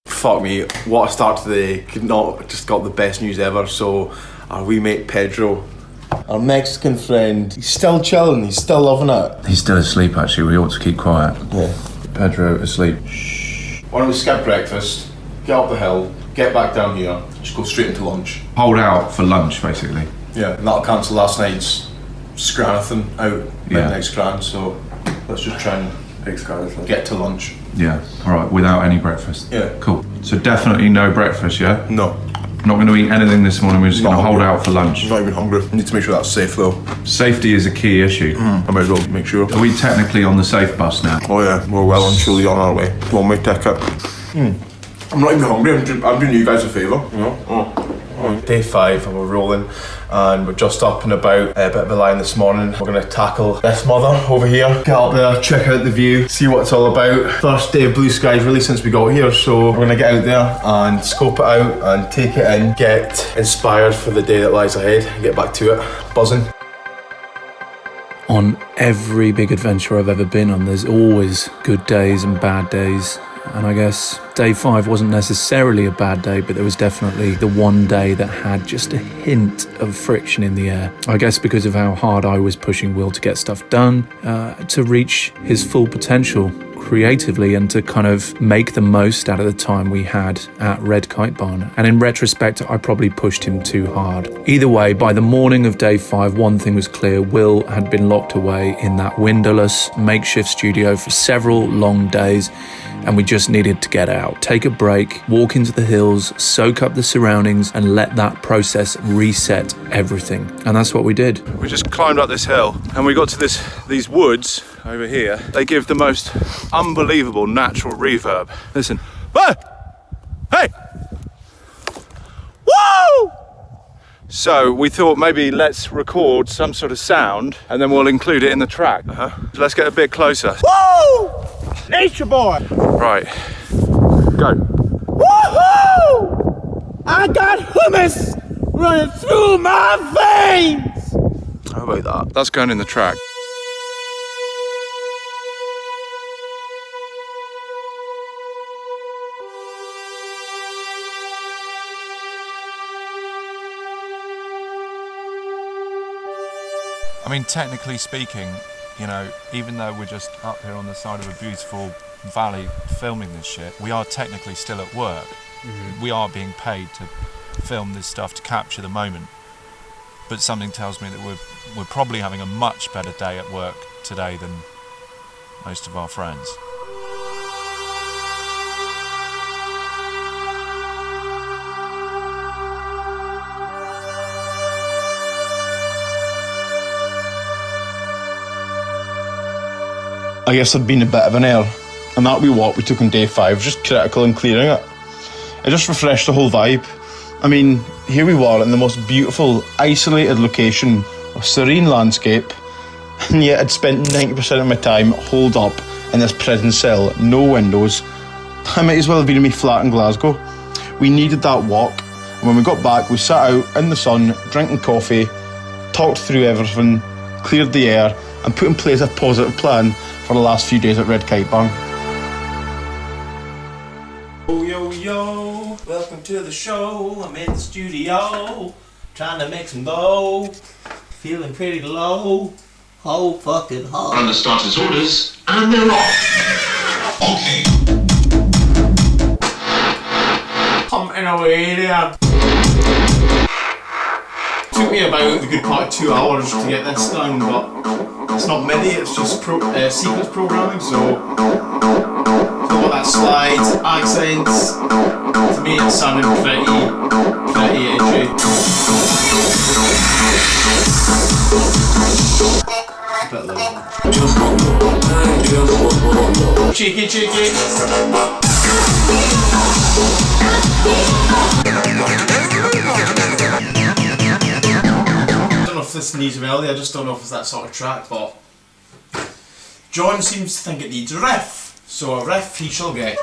Fuck me, what a start to the day. Could not just got the best news ever. So our wee mate Pedro, our Mexican friend, he's still chilling, he's still loving it. He's still asleep actually, we ought to keep quiet. Yeah. Pedro asleep. Shh. Why don't we skip breakfast, get up the hill, get back down here, just go straight into lunch. Hold out for lunch basically. Yeah, and that'll cancel last night's scranathan out, midnight scran, so let's just try and get to lunch. Yeah, alright, without any breakfast. Yeah. Cool. So definitely no breakfast, yeah? No. Not going to eat anything this morning, we're just going to hold out for lunch. I'm not even hungry. Need to make sure that's safe though. Safety is a key issue. I might as well make sure. Are we technically on the safe bus now? Oh yeah, we're well and truly on our way. One-way ticket. I'm not even hungry, I'm doing you guys a favour, you know? Day 5 and we're rolling and we're just up and about, a bit of a line this morning. We're going to tackle this mother over here, get up there, check out the view, see what it's all about. First day of blue skies really since we got here, so we're going to get out there and scope it out and take it in, get inspired for the day that lies ahead and get back to it, buzzing. On every big adventure I've ever been on, there's always good days and bad days. And I guess day 5 wasn't necessarily a bad day, but there was definitely the one day that had just a hint of friction in the air. I guess because of how hard I was pushing Will to get stuff done, to reach his full potential creatively and to kind of make the most out of the time we had at Red Kite Barn. And in retrospect, I probably pushed him too hard. Either way, by the morning of day 5, one thing was clear. Will had been locked away in that windowless makeshift studio for several long days, and we just needed to get out, take a break, walk into the hills, soak up the surroundings, and let that process reset everything. And that's what we did. We just climbed up this hill and we got to these woods over here. They give the most unbelievable natural reverb. Listen. Ah! Hey! Woo! So we thought maybe let's record some sort of sound and then we'll include it in the track. So let's get a bit closer. Woo! Nature boy! Right. Go. Woohoo! I got hummus running through my veins! How about that? That's going in the track. I mean, technically speaking, you know, even though we're just up here on the side of a beautiful valley filming this shit, we are technically still at work. We are being paid to film this stuff, to capture the moment. But something tells me that we're probably having a much better day at work today than most of our friends. I guess there'd been a bit of an error, and that wee walk we took on day 5 was just critical in clearing it. It just refreshed the whole vibe. I mean, here we were in the most beautiful, isolated location of serene landscape, and yet I'd spent 90% of my time holed up in this prison cell, no windows. I might as well have been in my flat in Glasgow. We needed that walk, and when we got back, we sat out in the sun, drinking coffee, talked through everything, cleared the air, and put in place a positive plan for the last few days at Red Kite Barn. Yo, yo, yo, welcome to the show. I'm in the studio, trying to make some dough, feeling pretty low. Oh, fucking hard. And the starter's orders, and they're off. Okay. Something away there. Took me about a good part of 2 hours to get this done, but it's not MIDI, it's just sequence programming, so all that slides, accents, to me it sounded pretty edgy. A bit low. Cheeky, cheeky. I don't know if this needs melody, I just don't know if it's that sort of track, but John seems to think it needs a riff, so a riff he shall get.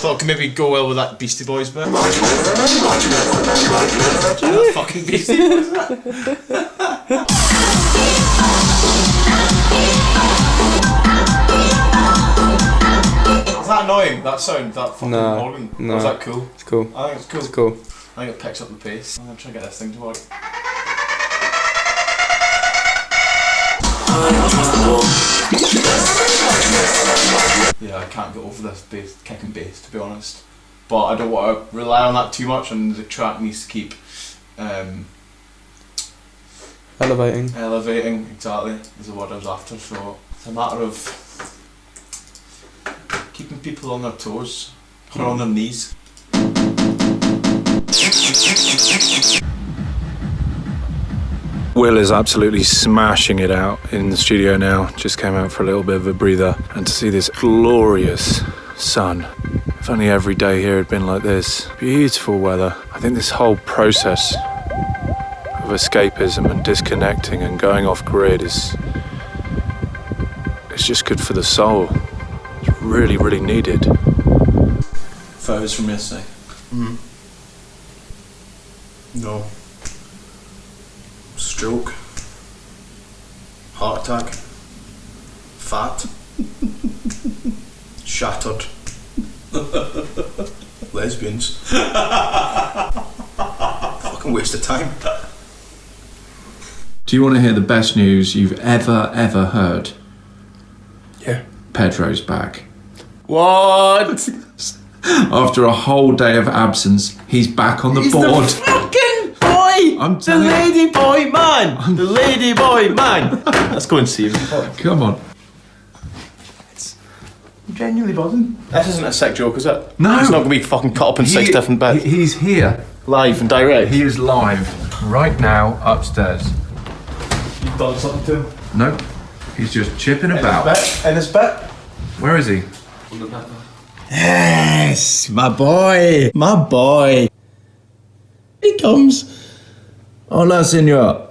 thought it could maybe go well with that Beastie Boys bit. That fucking Beastie Boys bit. Is that annoying? That sound? That fucking organ? No. Or is that cool? It's cool. I think it's cool. It's cool. I think it picks up the pace. I'm gonna try and get this thing to work. Yeah, I can't get over this bass, kick and bass, to be honest. But I don't want to rely on that too much, and the track needs to keep Elevating. exactly, is the word I was after. So it's a matter of keeping people on their toes, or on their knees. Will is absolutely smashing it out in the studio now. Just came out for a little bit of a breather, and to see this glorious sun. If only every day here had been like this. Beautiful weather. I think this whole process of escapism and disconnecting and going off grid it's just good for the soul. It's really, really needed. Photos from yesterday. No. Stroke. Heart attack. Fat. Shattered. Lesbians. Fucking waste of time. Do you want to hear the best news you've ever heard? Yeah. Pedro's back. What? After a whole day of absence, he's back on the board. The fucking boy! I'm the telling you. lady boy man! The lady boy man! Let's go and see him. Come on. I'm genuinely buzzing. This isn't a sick joke, is it? No. It's not going to be fucking cut up in 6 different bits. He's here. Live and direct. He is live right now upstairs. You've done something to him. Nope. He's just chipping about. In his bit. Where is he? Yes! My boy! My boy! He comes. Hola, senor.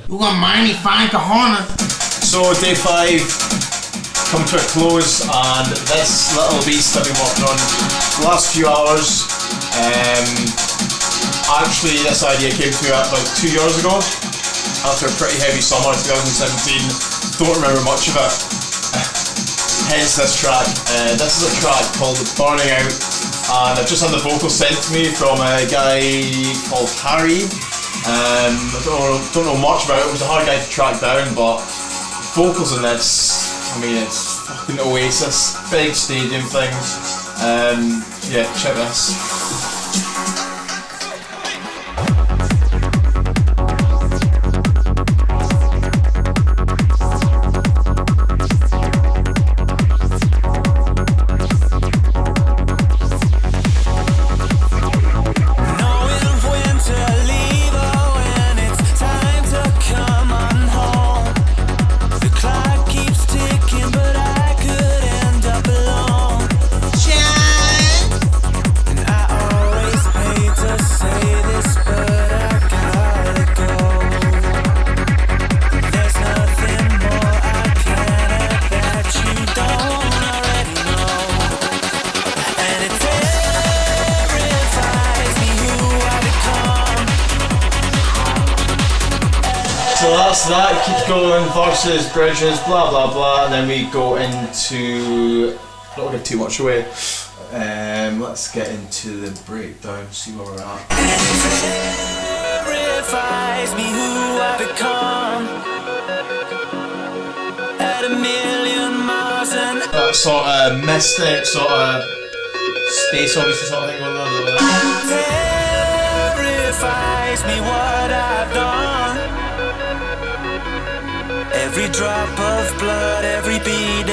You got mighty fine cojones. So day 5 come to a close, and this little beast I've been working on the last few hours. Actually, this idea came to me about 2 years ago after a pretty heavy summer in 2017. Don't remember much of it. Hence this track. This is a track called Burning Out, and I've just had the vocals sent to me from a guy called Harry. I don't know much about it. It was a hard guy to track down, but vocals in this, I mean, it's fucking Oasis, big stadium thing. Yeah, check this. So that's that, keep going, verses, bridges, blah blah blah, and then we go into, I don't want to give too much away, let's get into the breakdown, see where we're at. Terrifies me who I become at a million miles an hour. That sort of mystic, sort of space odyssey sort of thing going on. Terrifies me what I've done. Every drop of blood, every beat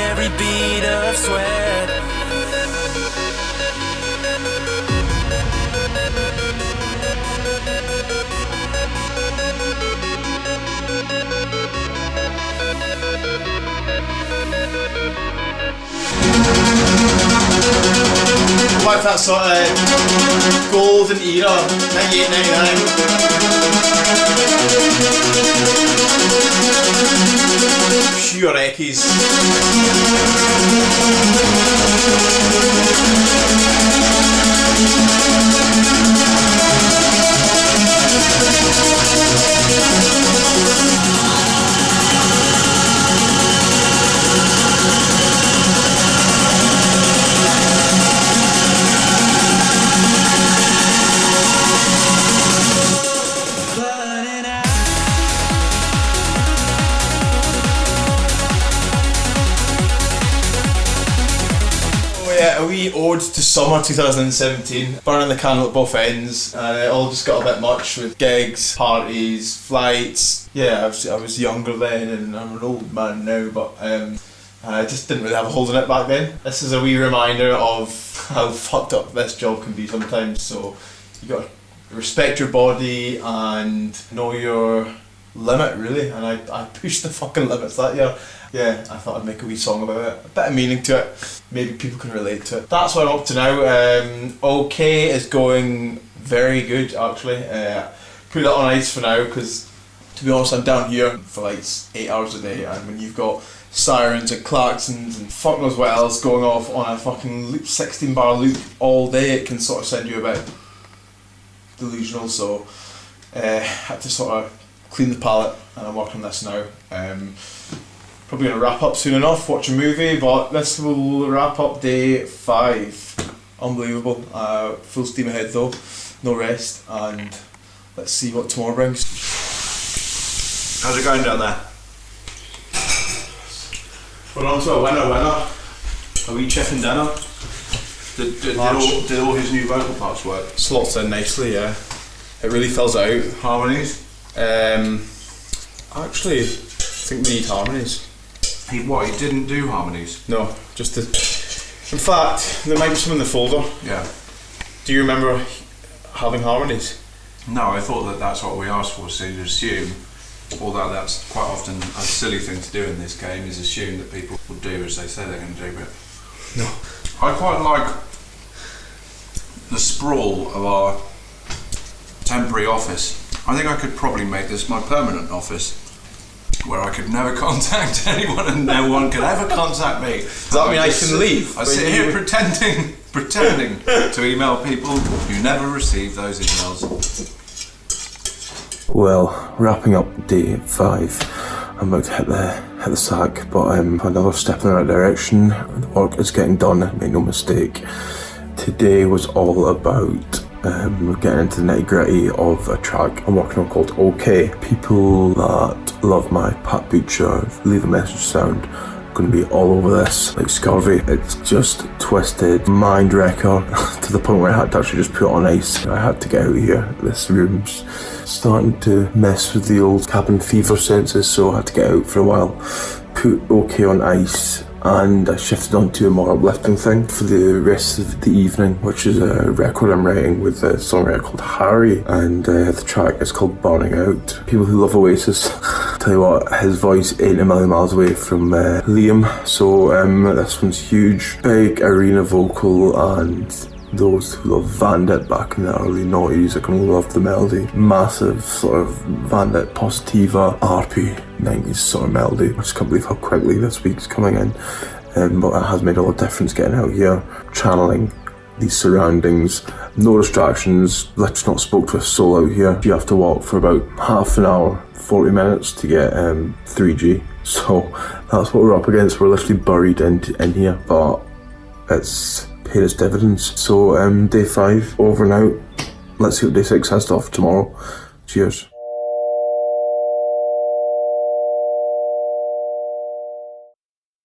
of sweat. Like that sort of golden era, 98, 99. pure eckies. A wee ode to summer 2017, burning the candle at both ends, and it all just got a bit much with gigs, parties, flights. Yeah, I was younger then, and I'm an old man now, but I just didn't really have a hold on it back then. This is a wee reminder of how fucked up this job can be sometimes, so you gotta respect your body and know your limit, really, and I pushed the fucking limits that year. Yeah, I thought I'd make a wee song about it. A bit of meaning to it. Maybe people can relate to it. That's what I'm up to now. OK is going very good, actually. Put it on ice for now, because to be honest, I'm down here for like 8 hours a day, and when you've got sirens and klaxons and fuck knows what else going off on a fucking loop, 16 bar loop all day, it can sort of send you a bit delusional. So had to sort of clean the palette, and I'm working on this now. Probably going to wrap up soon enough, watch a movie, but this will wrap up day 5. Unbelievable. Full steam ahead though, no rest, and let's see what tomorrow brings. How's it going down there? We're on to a winner. A wee chicken dinner. Did all his new vocal parts work? Slots in nicely, yeah. It really fills out. Harmonies? Actually, I think we need harmonies. He didn't do harmonies? No, just the... In fact, there might be some in the folder. Yeah. Do you remember having harmonies? No, I thought that's what we asked for, so you'd assume, although that's quite often a silly thing to do in this game, is assume that people will do as they say they're going to do, but... No. I quite like the sprawl of our temporary office. I think I could probably make this my permanent office, where I could never contact anyone and no one could ever contact me. Does that mean I can leave? I sit here pretending to email people who never receive those emails. Well, wrapping up day 5. I'm about to hit the sack, but I'm another step in the right direction. The work is getting done, make no mistake. Today was all about getting into the nitty gritty of a track I'm working on called OK. People that love my Pat Butcher, leave a message sound, going to be all over this like scurvy. It's just twisted mind wrecker to the point where I had to actually just put it on ice. I had to get out of here. This room's starting to mess with the old cabin fever senses, so I had to get out for a while. Put OK on ice, and I shifted onto a more uplifting thing for the rest of the evening, which is a record I'm writing with a songwriter called Harry, and the track is called Burning Out. People who love Oasis, tell you what, his voice ain't a million miles away from Liam, so this one's huge, big arena vocal, and those who love Vandit back in the early noughties are going to love the melody. Massive sort of Vandit Positiva RP 90s sort of melody. I just can't believe how quickly this week's coming in, but it has made a lot of difference getting out here, channeling these surroundings, no distractions, literally not spoke to a soul out here. You have to walk for about half an hour, 40 minutes to get 3G, so that's what we're up against. We're literally buried in here, but it's paid its dividends. So day 5 over and out. Let's see what day 6 has to offer tomorrow. Cheers.